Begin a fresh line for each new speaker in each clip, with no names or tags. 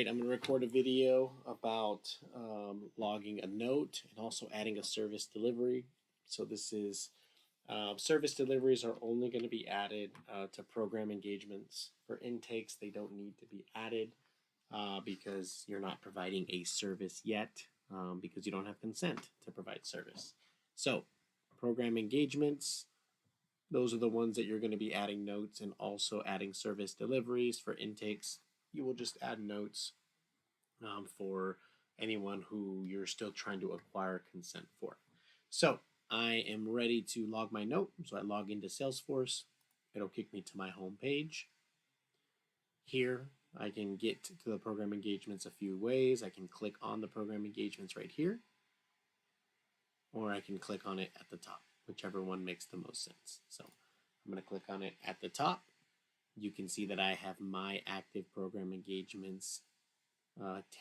right, I'm going to record a video about logging a note and also adding a service delivery. So this is service deliveries are only going to be added to program engagements. For intakes, they don't need to be added because you're not providing a service yet because you don't have consent to provide service. So program engagements, those are the ones that you're going to be adding notes and also adding service deliveries. For intakes, you will just add notes for anyone who you're still trying to acquire consent for. So I am ready to log my note. So I log into Salesforce. It'll kick me to my home page. Here I can get to the program engagements a few ways. I can click on the program engagements right here, or I can click on it at the top, whichever one makes the most sense. So I'm going to click on it at the top. You can see that I have my active program engagements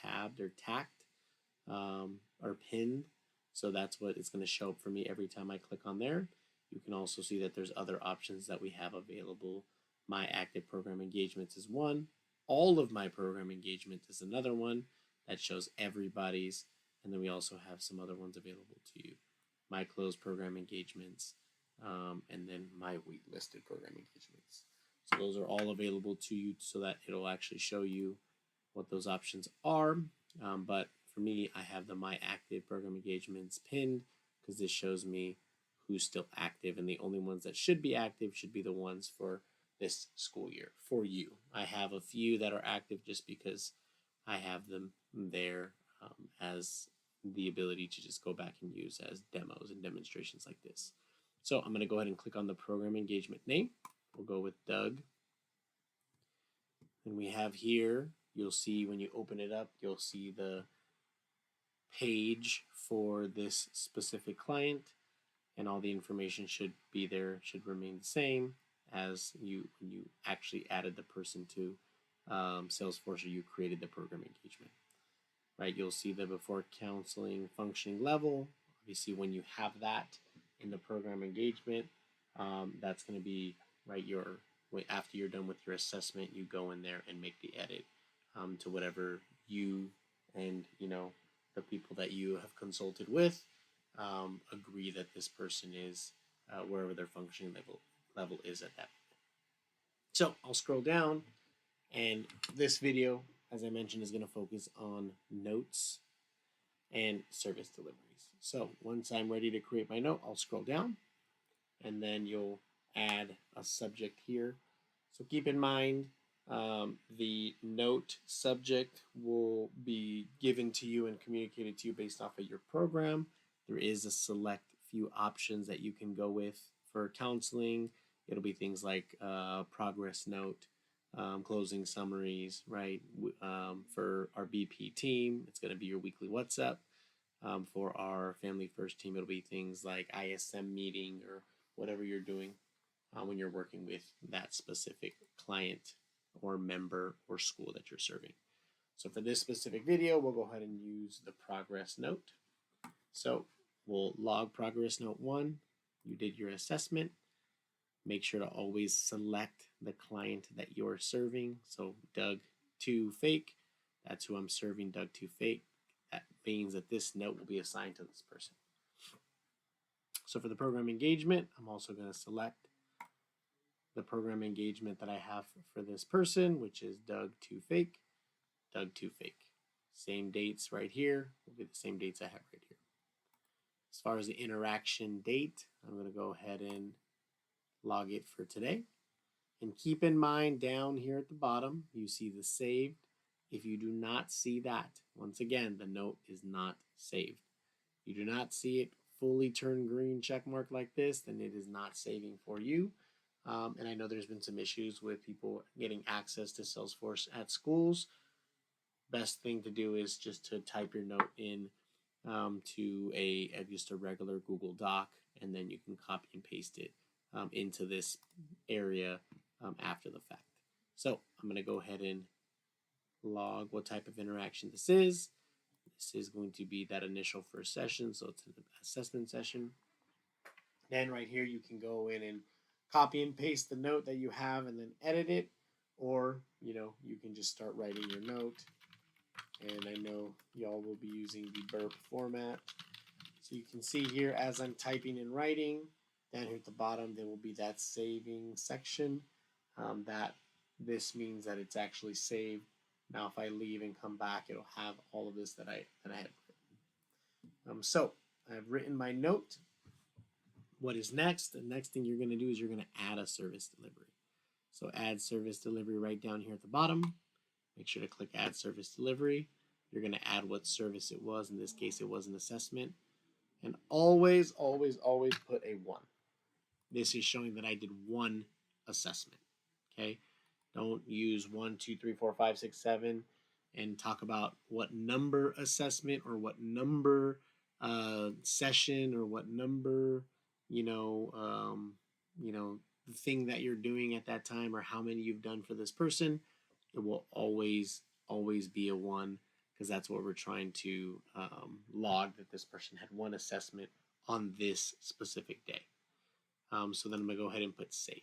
tabbed or tacked or pinned. So that's what it's going to show up for me every time I click on there. You can also see that there's other options that we have available. My active program engagements is one. All of my program engagement is another one that shows everybody's. And then we also have some other ones available to you. My closed program engagements, and then my waitlisted program engagements. So those are all available to you so that it'll actually show you what those options are. But for me, I have the My Active program engagements pinned because this shows me who's still active, and the only ones that should be active should be the ones for this school year for you. I have a few that are active just because I have them there as the ability to just go back and use as demos and demonstrations like this. So I'm going to go ahead and click on the program engagement name. We'll go with Doug. And we have here, you'll see when you open it up, you'll see the page for this specific client, and all the information should be there, should remain the same as when you actually added the person to Salesforce or you created the program engagement. Right, you'll see the before counseling functioning level. Obviously, when you have that in the program engagement, that's going to be right after you're done with your assessment, you go in there and make the edit to whatever you and the people that you have consulted with agree that this person is wherever their functioning level is at that point. So I'll scroll down, and this video, as I mentioned, is going to focus on notes and service deliveries. So once I'm ready to create my note, I'll scroll down, and then you'll add a subject here. So keep in mind, the note subject will be given to you and communicated to you based off of your program. There is a select few options that you can go with for counseling. It'll be things like progress note, closing summaries, right? For our BP team, it's going to be your weekly WhatsApp. For our Family First team, it'll be things like ISM meeting or whatever you're doing when you're working with that specific client or member or school that you're serving. So for this specific video, we'll go ahead and use the progress note. So we'll log progress note 1. You did your assessment. Make sure to always select the client that you're serving. So Doug2 Fake, that's who I'm serving, Doug2 Fake. That means that this note will be assigned to this person. So for the program engagement, I'm also going to select the program engagement that I have for this person, which is Doug2 Fake, Doug2 Fake. Same dates right here will be the same dates I have right here. As far as the interaction date, I'm going to go ahead and log it for today. And keep in mind down here at the bottom, you see the saved. If you do not see that, once again, the note is not saved. You do not see it fully turn green check mark like this, then it is not saving for you. And I know there's been some issues with people getting access to Salesforce at schools. Best thing to do is just to type your note in to just a regular Google Doc, and then you can copy and paste it into this area after the fact. So I'm going to go ahead and log what type of interaction this is. This is going to be that initial first session, so it's an assessment session. Then right here you can go in and copy and paste the note that you have and then edit it, or you can just start writing your note. and I know y'all will be using the burp format. So you can see here as I'm typing and writing, down here at the bottom, there will be that saving section. That this means that it's actually saved. Now, if I leave and come back, it'll have all of this that I had written. So I've written my note. What is next? The next thing you're going to do is you're going to add a service delivery. So add service delivery right down here at the bottom. Make sure to click add service delivery. You're going to add what service it was. In this case, it was an assessment. And always, always, always put a 1. This is showing that I did one assessment. Okay? Don't use 1, 2, 3, 4, 5, 6, 7 and talk about what number assessment or what number session or what number, the thing that you're doing at that time or how many you've done for this person. It will always, always be a 1 because that's what we're trying to log, that this person had one assessment on this specific day. So then I'm going to go ahead and put save.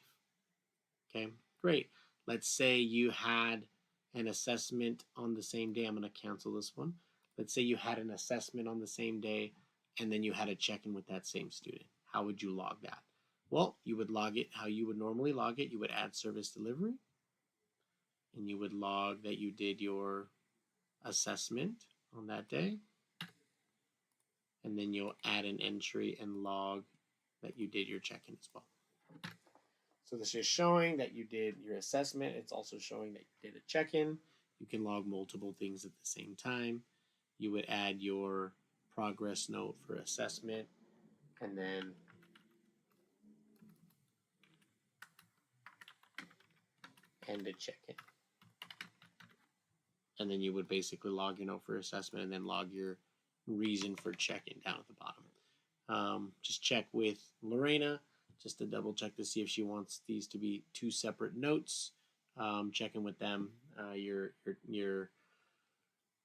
Okay, great. Let's say you had an assessment on the same day. I'm going to cancel this one. Let's say you had an assessment on the same day and then you had a check-in with that same student. How would you log that? Well, you would log it how you would normally log it. You would add service delivery and you would log that you did your assessment on that day. And then you'll add an entry and log that you did your check-in as well. So this is showing that you did your assessment. It's also showing that you did a check-in. You can log multiple things at the same time. You would add your progress note for assessment and then end a check-in. And then you would basically log your note for assessment and then log your reason for check-in down at the bottom. Just check with Lorena just to double check to see if she wants these to be 2 separate notes. Check in with them, your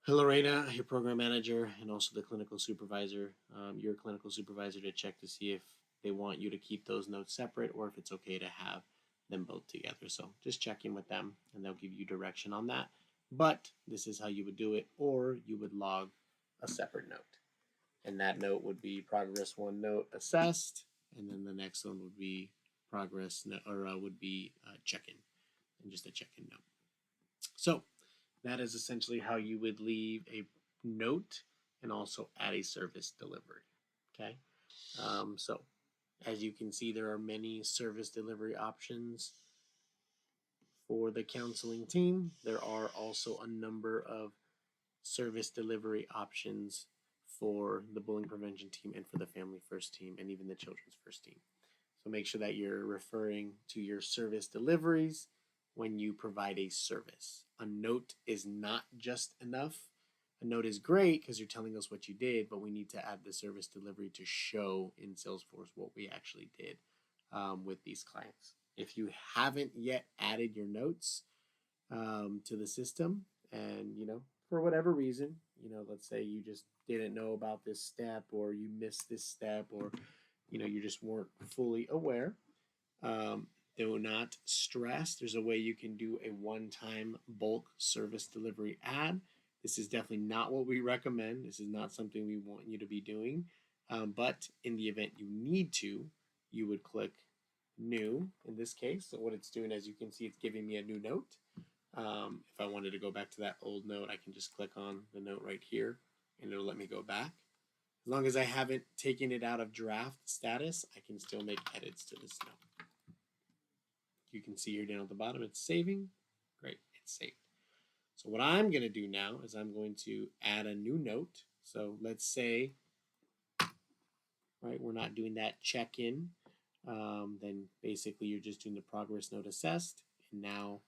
Lorena, your program manager, and also the clinical supervisor, your clinical supervisor, to check to see if they want you to keep those notes separate or if it's okay to have them both together. So just check in with them and they'll give you direction on that. But this is how you would do it, or you would log a separate note. And that note would be progress 1 note assessed, and then the next one would be progress would be check-in, and just a check-in note. So that is essentially how you would leave a note and also add a service delivery. Okay, so as you can see, there are many service delivery options for the counseling team. There are also a number of service delivery options for the bullying prevention team and for the family first team and even the children's first team. So make sure that you're referring to your service deliveries when you provide a service. A note is not just enough. A note is great because you're telling us what you did, but we need to add the service delivery to show in Salesforce what we actually did with these clients. If you haven't yet added your notes to the system, and for whatever reason, let's say you just didn't know about this step, or you missed this step, or you just weren't fully aware, do not stress. There's a way you can do a one-time bulk service delivery ad. This is definitely not what we recommend. This is not something we want you to be doing. But in the event you need to, you would click new in this case. So what it's doing, as you can see, it's giving me a new note. If I wanted to go back to that old note, I can just click on the note right here and it'll let me go back. As long as I haven't taken it out of draft status, I can still make edits to this note. You can see here down at the bottom, it's saving. Great, it's saved. So what I'm going to do now is I'm going to add a new note. So let's say, right, we're not doing that check-in. Then basically you're just doing the progress note assessed. And now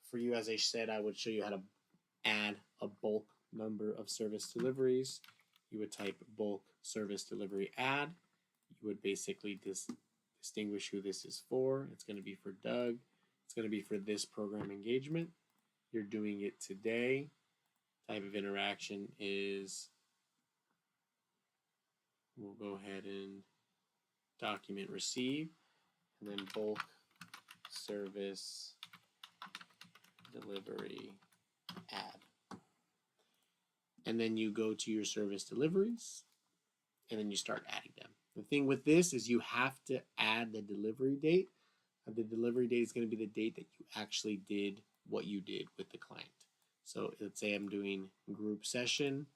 for you, as I said, I would show you how to add a bulk number of service deliveries. You would type bulk service delivery add. You would basically distinguish who this is for. It's going to be for Doug. It's going to be for this program engagement. You're doing it today. Type of interaction is, we'll go ahead and document receive, and then bulk service delivery add. and then you go to your service deliveries, and then you start adding them. The thing with this is you have to add the delivery date. The delivery date is going to be the date that you actually did what you did with the client. So let's say I'm doing group session,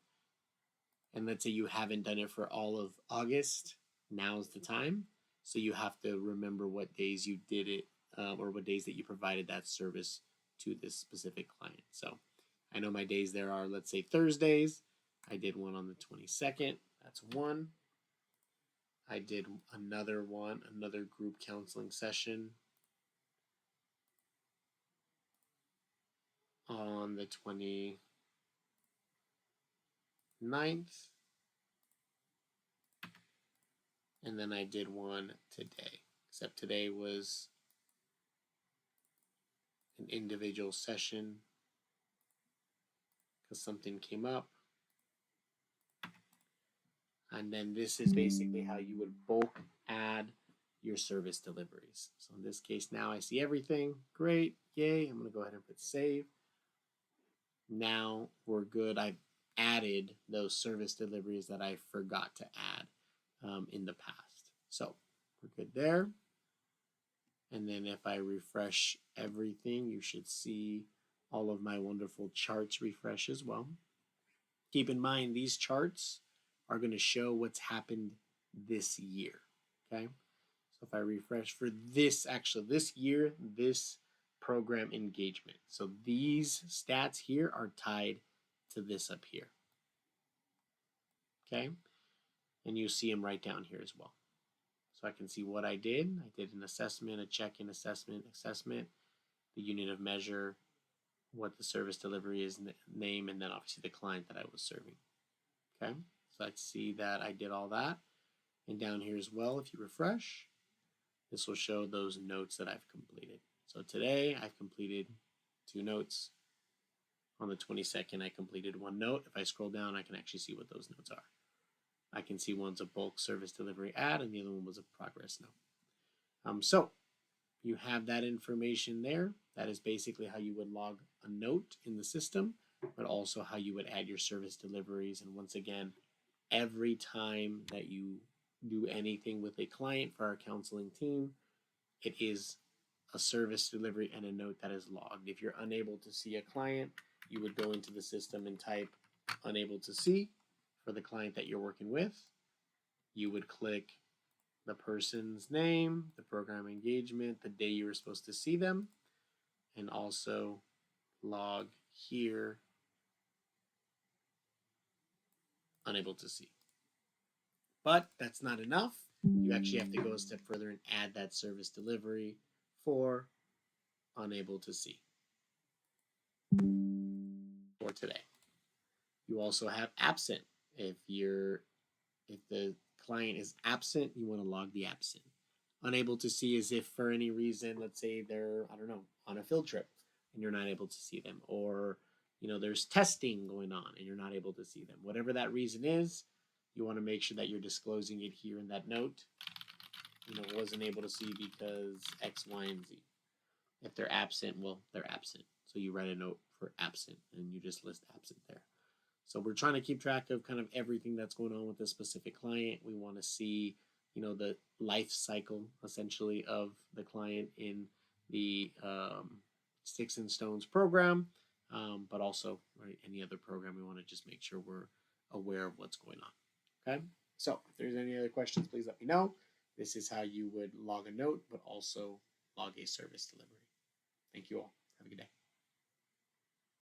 and let's say you haven't done it for all of August. Now's the time. So you have to remember what days you did it, or what days that you provided that service to this specific client. So I know my days there are, let's say, Thursdays. I did one on the 22nd. That's one. I did another one, another group counseling session on the 29th. And then I did one today, except today was an individual session because something came up. And then this is basically how you would bulk add your service deliveries. So in this case, now I see everything. Great, yay. I'm going to go ahead and put save. Now we're good. I've added those service deliveries that I forgot to add in the past. So we're good there. And then if I refresh everything, you should see all of my wonderful charts refresh as well. Keep in mind, these charts are going to show what's happened this year. Okay. So if I refresh for this year, this program engagement. So these stats here are tied to this up here. Okay. And you see them right down here as well. So I can see what I did. I did an assessment, a check-in assessment, the unit of measure, what the service delivery is, name, and then obviously the client that I was serving. Okay, so I see that I did all that. And down here as well, if you refresh, this will show those notes that I've completed. So today I've completed 2 notes. On the 22nd, I completed 1 note. If I scroll down, I can actually see what those notes are. I can see one's a bulk service delivery ad and the other one was a progress note. So you have that information there. That is basically how you would log a note in the system, but also how you would add your service deliveries. And once again, every time that you do anything with a client for our counseling team, it is a service delivery and a note that is logged. If you're unable to see a client, you would go into the system and type unable to see for the client that you're working with. You would click the person's name, the program engagement, the day you were supposed to see them, and also log here unable to see. But that's not enough. You actually have to go a step further and add that service delivery for unable to see for today. You also have absent. If the client is absent, you want to log the absent. Unable to see is if for any reason, let's say they're, I don't know, on a field trip and you're not able to see them, or there's testing going on and you're not able to see them. Whatever that reason is, you want to make sure that you're disclosing it here in that note. Wasn't able to see because X, Y, and Z. If they're absent, well, they're absent. So you write a note for absent and you just list absent there. So we're trying to keep track of kind of everything that's going on with this specific client. We want to see, the life cycle essentially of the client in the Sticks and Stones program, but also any other program. We want to just make sure we're aware of what's going on. Okay. So if there's any other questions, please let me know. This is how you would log a note, but also log a service delivery. Thank you all. Have a good day.